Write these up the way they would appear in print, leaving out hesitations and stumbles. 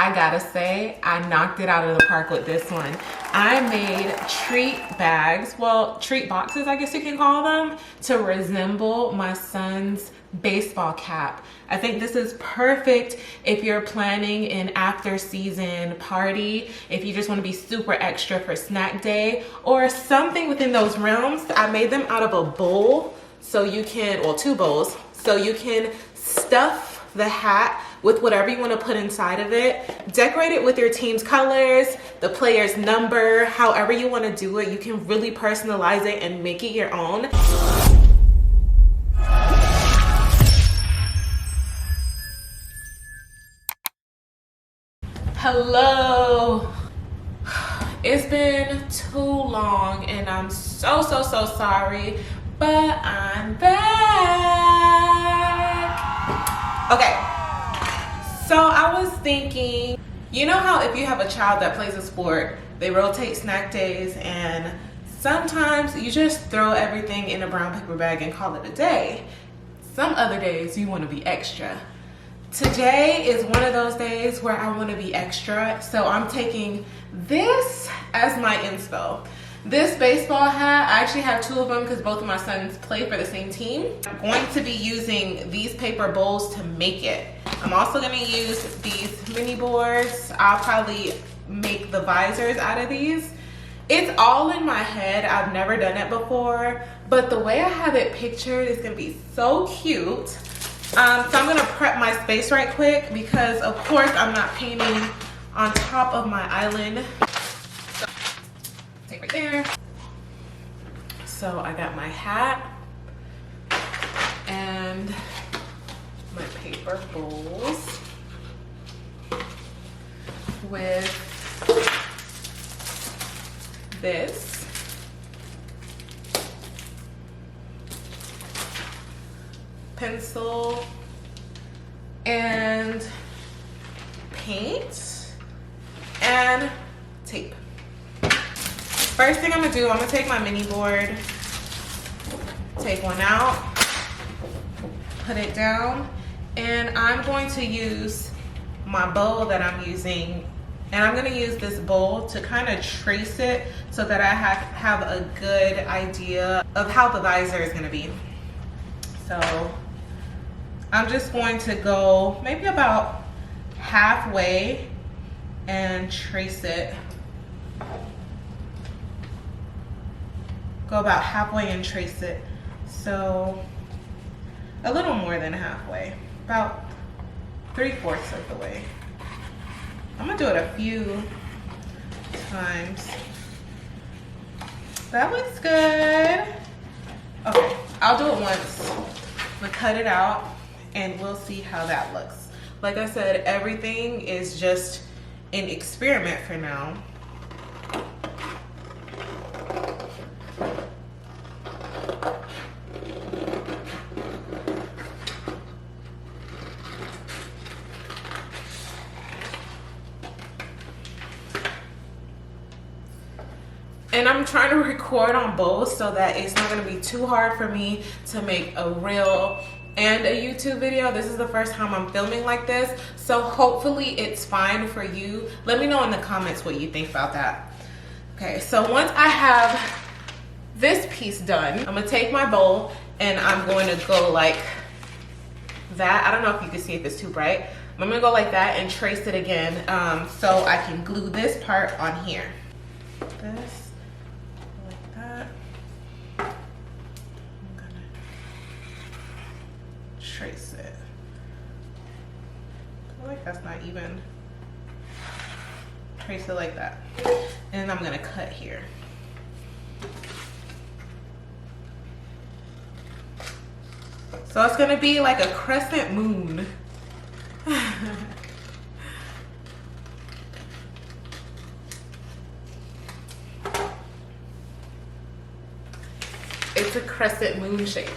I gotta say, I knocked it out of the park with this one. I made treat bags, well, treat boxes, I guess you can call them, to resemble my son's baseball cap. I think this is perfect if you're planning an after season party, if you just want to be super extra for snack day or something within those realms. I made them out of a bowl so you can, well, 2 bowls, so you can stuff the hat with whatever you want to put inside of it. Decorate it with your team's colors, the player's number, however you want to do it. You can really personalize it and make it your own. Hello. It's been too long and I'm so sorry, but I'm back. Okay, so I was thinking, you know how if you have a child that plays a sport, they rotate snack days, and sometimes you just throw everything in a brown paper bag and call it a day. Some other days you want to be extra. Today is one of those days where I want to be extra, so I'm taking this as my inspo. This baseball hat, I actually have 2 of them because both of my sons play for the same team. I'm going to be using these paper bowls to make it. I'm also going to use these mini boards. I'll probably make the visors out of these. It's all in my head. I've never done it before, but the way I have it pictured is going to be so cute. So I'm gonna prep my space right quick because of course I'm not painting on top of my island. So, take right there. So I got my hat and my paper bowls with this. Pencil and paint and tape. First thing I'm gonna do, I'm gonna take my mini board, take one out, put it down, and I'm going to use my bowl that I'm using, and I'm gonna use this bowl to kind of trace it so that I have a good idea of how the visor is gonna be. So I'm just going to go maybe about halfway and trace it. Go about halfway and trace it. So a little more than halfway, about 3/4 of the way. I'm gonna do it a few times. That looks good. Okay, I'll do it once. We'll cut it out and we'll see how that looks. Like I said, everything is just an experiment for now. And I'm trying to record on both so that it's not going to be too hard for me to make a reel and a YouTube video. This is the first time I'm filming like this, so hopefully it's fine for you. Let me know in the comments what you think about that. Okay, so once I have this piece done, I'm gonna take my bowl and I'm going to go like that. I don't know if you can see if it's too bright. I'm gonna go like that and trace it again so I can glue this part on here. This. Trace it. I feel like that's not even. Trace it like that. And I'm gonna cut here. So it's gonna be like a crescent moon. It's a crescent moon shape.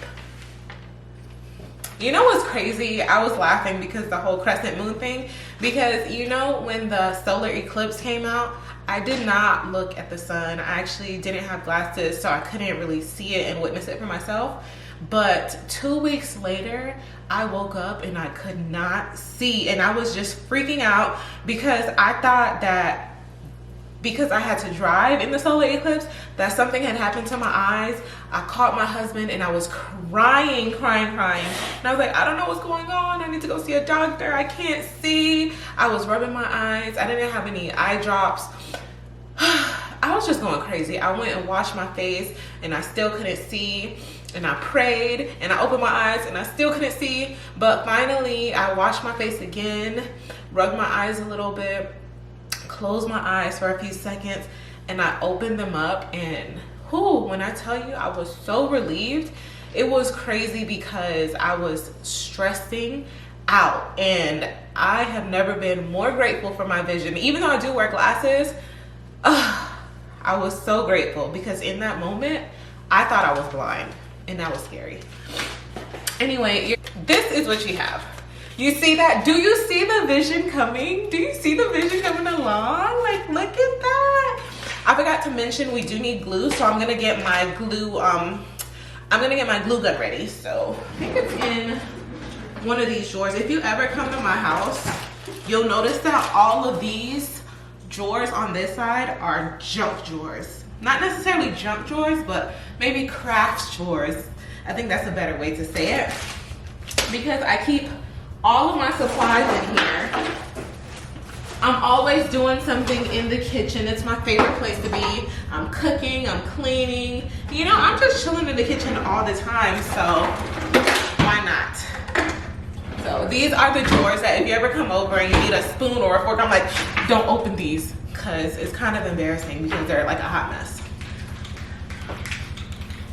You know what's crazy? I was laughing because the whole crescent moon thing, because you know when the solar eclipse came out, I did not look at the sun. I actually didn't have glasses, so I couldn't really see it and witness it for myself. But 2 weeks later, I woke up and I could not see, and I was just freaking out because I thought that because I had to drive in the solar eclipse, that something had happened to my eyes. I called my husband and I was crying. And I was like, I don't know what's going on. I need to go see a doctor. I can't see. I was rubbing my eyes. I didn't have any eye drops. I was just going crazy. I went and washed my face and I still couldn't see. And I prayed and I opened my eyes and I still couldn't see. But finally, I washed my face again, rubbed my eyes a little bit, closed my eyes for a few seconds, and I opened them up, and when I tell you, I was so relieved. It was crazy because I was stressing out, and I have never been more grateful for my vision. Even though I do wear glasses, I was so grateful because in that moment, I thought I was blind, and that was scary. Anyway, this is what you have. You see that? Do you see the vision coming? Do you see the vision coming along? Like, look at that. I forgot to mention we do need glue, so I'm gonna get my glue. I'm gonna get my glue gun ready. So I think it's in one of these drawers. If you ever come to my house, you'll notice that all of these drawers on this side are junk drawers. Not necessarily junk drawers, but maybe crafts drawers. I think that's a better way to say it, because I keep all of my supplies in here. I'm always doing something in the kitchen. It's my favorite place to be. I'm cooking, I'm cleaning. You know, I'm just chilling in the kitchen all the time, so why not? So these are the drawers that if you ever come over and you need a spoon or a fork, I'm like, don't open these, because it's kind of embarrassing because they're like a hot mess.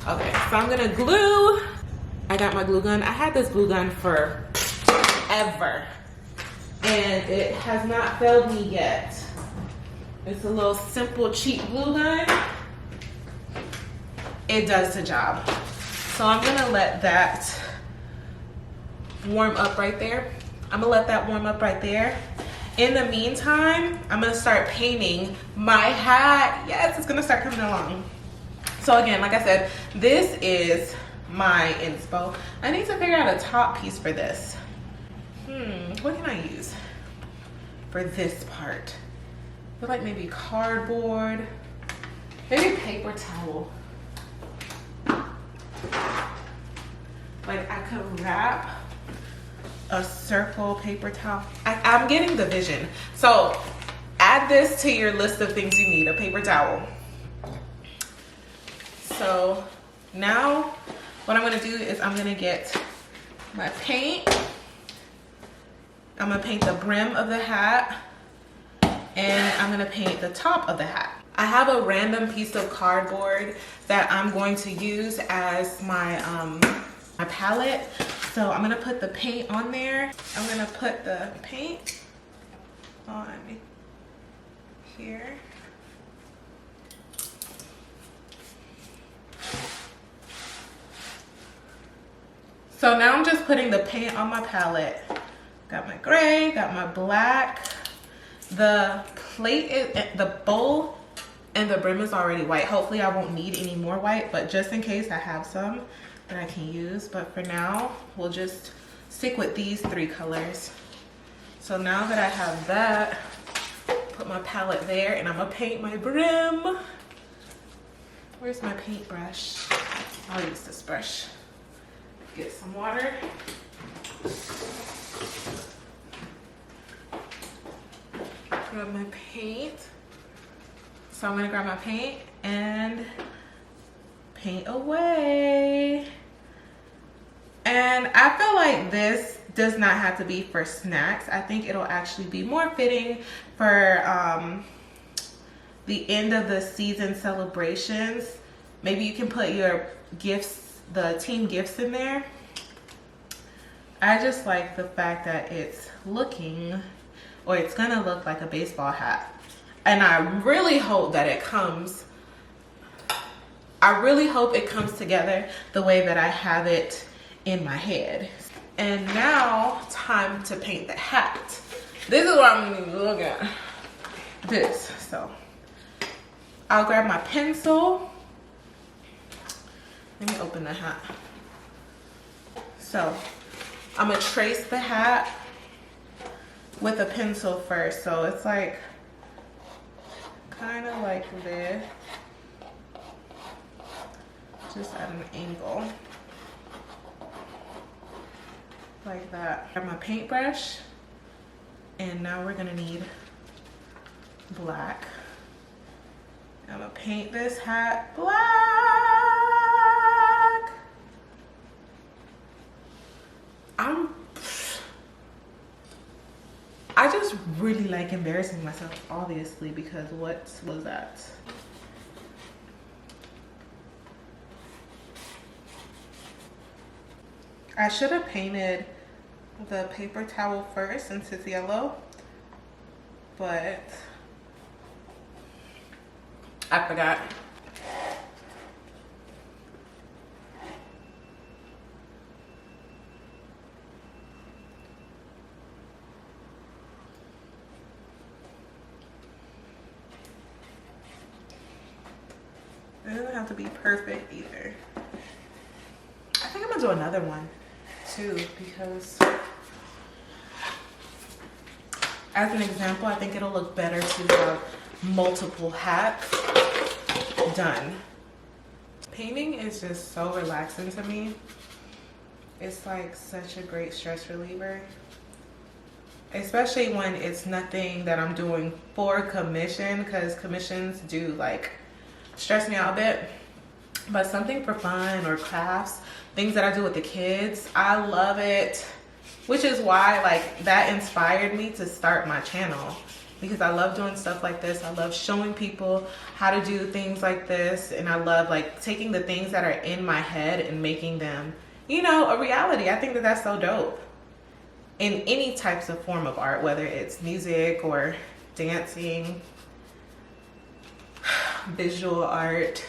Okay, so I'm gonna glue. I got my glue gun. I had this glue gun for ever, and it has not failed me yet. It's a little simple, cheap glue gun. It does the job. So I'm gonna let that warm up right there. In the meantime, I'm gonna start painting my hat. Yes, it's gonna start coming along. So again, like I said, this is my inspo. I need to figure out a top piece for this. What can I use for this part? I feel like maybe cardboard, maybe paper towel. Like I could wrap a circle paper towel. I'm getting the vision. So add this to your list of things you need, a paper towel. So now what I'm gonna do is I'm gonna get my paint. I'm gonna paint the brim of the hat, and I'm gonna paint the top of the hat. I have a random piece of cardboard that I'm going to use as my my palette. So I'm gonna put the paint on there. I'm gonna put the paint on here. So now I'm just putting the paint on my palette. Got my gray, got my black. The plate is, the bowl and the brim is already white. Hopefully I won't need any more white, but just in case I have some that I can use. But for now, we'll just stick with these three colors. So now that I have that, put my palette there and I'm gonna paint my brim. Where's my paintbrush? I'll use this brush. Get some water. Grab my paint. So I'm gonna grab my paint and paint away. And I feel like this does not have to be for snacks. I think it'll actually be more fitting for the end of the season celebrations. Maybe you can put your gifts, the team gifts in there. I just like the fact that it's looking, or it's gonna look like a baseball hat. And I really hope that it comes, I really hope it comes together the way that I have it in my head. And now, time to paint the hat. This is what I'm gonna look at. This, so. I'll grab my pencil. Let me open the hat. So I'm gonna trace the hat with a pencil first. So it's like kind of like this, just at an angle like that. I have my paintbrush, and now we're gonna need black. I'm gonna paint this hat black. I just really like embarrassing myself, obviously, because what was that? I should have painted the paper towel first since it's yellow, but I forgot. It doesn't have to be perfect either. I think I'm gonna do another one too, because as an example, I think it'll look better to have multiple hats done. Painting is just so relaxing to me. It's like such a great stress reliever, especially when it's nothing that I'm doing for commission, because commissions do like stress me out a bit. But something for fun or crafts, things that I do with the kids, I love it. Which is why like that inspired me to start my channel, because I love doing stuff like this. I love showing people how to do things like this, and I love like taking the things that are in my head and making them, you know, a reality. I think that that's so dope in any types of form of art, whether it's music or dancing, visual art.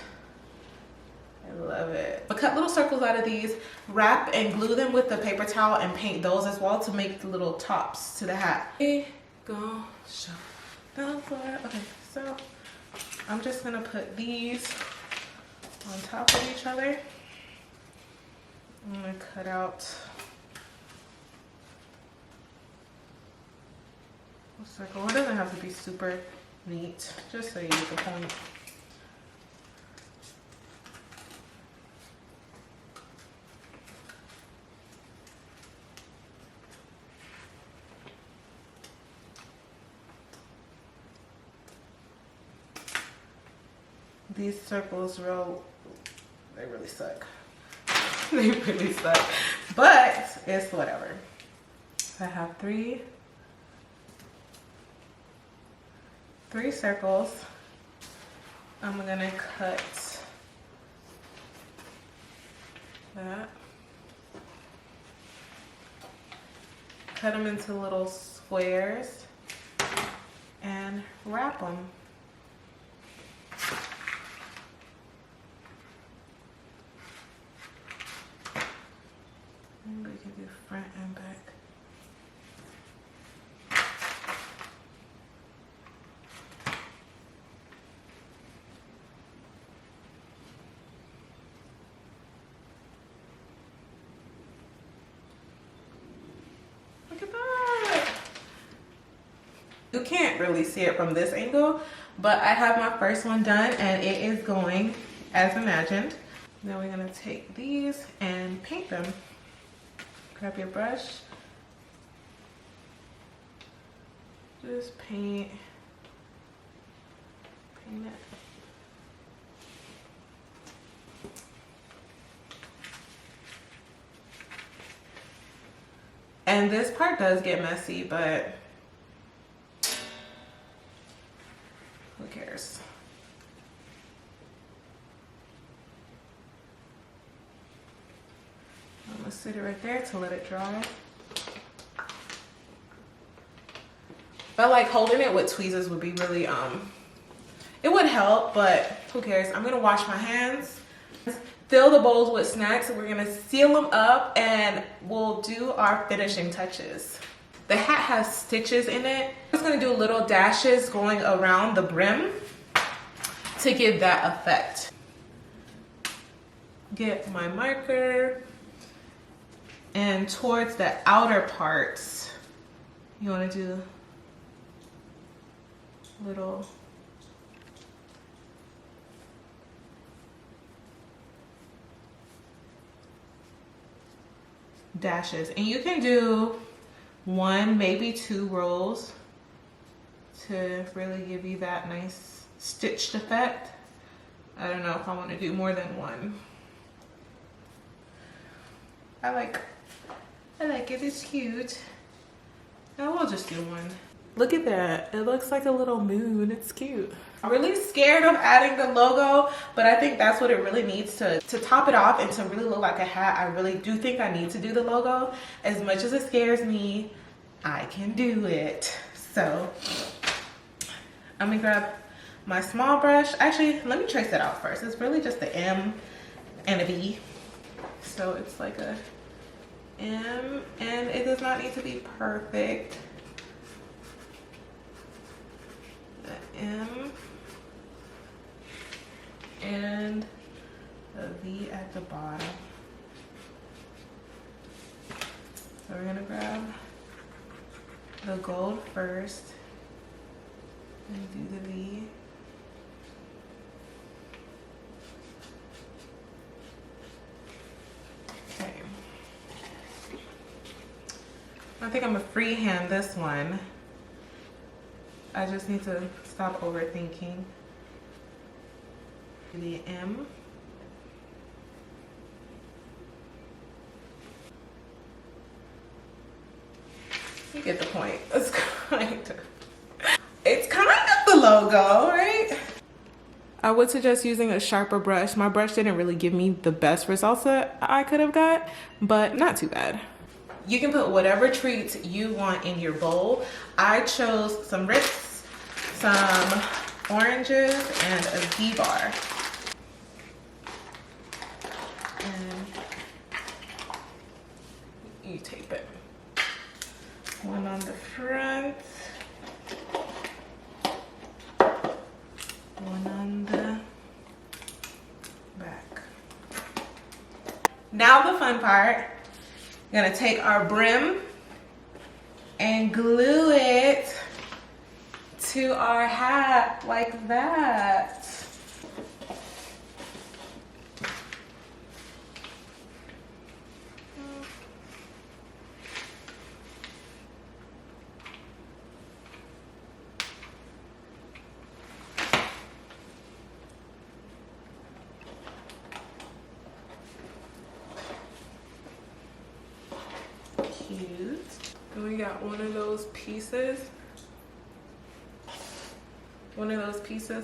I love it. But cut little circles out of these, wrap and glue them with the paper towel, and paint those as well to make the little tops to the hat. Okay, go show the floor. Okay, so I'm just gonna put these on top of each other. I'm gonna cut out a circle. It doesn't have to be super neat, just so you get the point. These circles they really suck. They really suck, but it's whatever. I have three circles. I'm gonna cut that. Cut them into little squares and wrap them. We can do front and back. Look at that. You can't really see it from this angle, but I have my first one done and it is going as imagined. Now we're gonna take these and paint them. Grab your brush, just paint it. And this part does get messy, but who cares? I'm gonna sit it right there to let it dry. Felt like holding it with tweezers would be really, it would help, but who cares? I'm gonna wash my hands, fill the bowls with snacks, and we're gonna seal them up and we'll do our finishing touches. The hat has stitches in it. I'm just gonna do little dashes going around the brim to give that effect. Get my marker. And towards the outer parts, you want to do little dashes. And you can do 1, maybe 2 rows to really give you that nice stitched effect. I don't know if I want to do more than 1. I like it, it's cute. And we'll just do 1. Look at that, it looks like a little moon, it's cute. I'm really scared of adding the logo, but I think that's what it really needs to top it off and to really look like a hat. I really do think I need to do the logo. As much as it scares me, I can do it. So I'm gonna grab my small brush. Actually, let me trace it out first. It's really just the M and a V. So it's like a M, and it does not need to be perfect. The M and a V at the bottom. So we're gonna grab the gold first and do the V. Okay. I think I'm gonna freehand this one. I just need to stop overthinking. The M. You get the point. It's kind of the logo, right? I would suggest using a sharper brush. My brush didn't really give me the best results that I could have got, but not too bad. You can put whatever treats you want in your bowl. I chose some Ritz, some oranges, and a V-bar. And you tape it. One on the front, one on the back. Now the fun part. We're gonna take our brim and glue it to our hat like that. Cute. And we got one of those pieces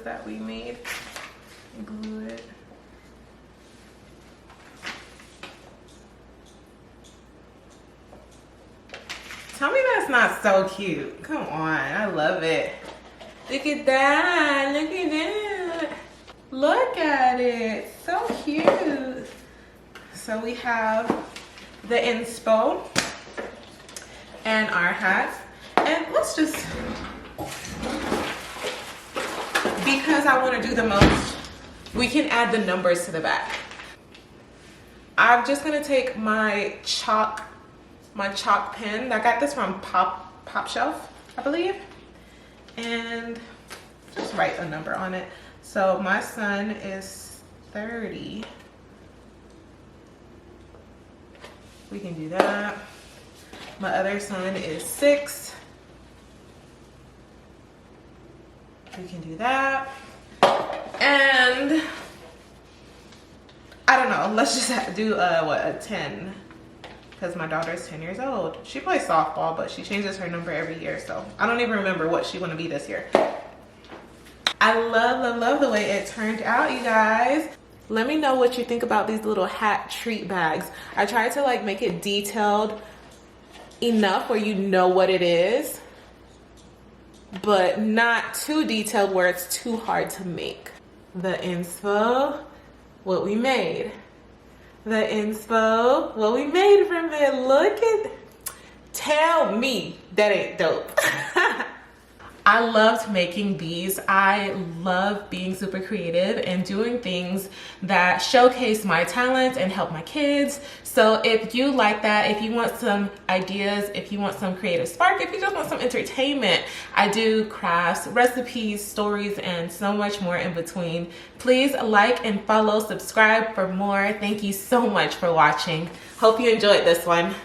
that we made. Glue it. Tell me that's not so cute. Come on, I love it. Look at that, look at that. Look at it, so cute. So we have the inspo and our hats. And let's just, because I want to do the most, we can add the numbers to the back. I'm just gonna take my chalk pen. I got this from Pop Shelf, I believe, and just write a number on it. So my son is 30. We can do that. My other son is 6. We can do that. And I don't know, let's just do a 10, because my daughter is 10 years old. She plays softball, but she changes her number every year, so I don't even remember what she want to be this year. I love the way it turned out, you guys. Let me know what you think about these little hat treat bags. I tried to like make it detailed enough where you know what it is, but not too detailed where it's too hard to make. The inspo, what we made. The inspo, what we made from it. Look at, tell me that ain't dope. I loved making these. I love being super creative and doing things that showcase my talents and help my kids. So if you like that, if you want some ideas, if you want some creative spark, if you just want some entertainment, I do crafts, recipes, stories, and so much more in between. Please like and follow, subscribe for more. Thank you so much for watching. Hope you enjoyed this one.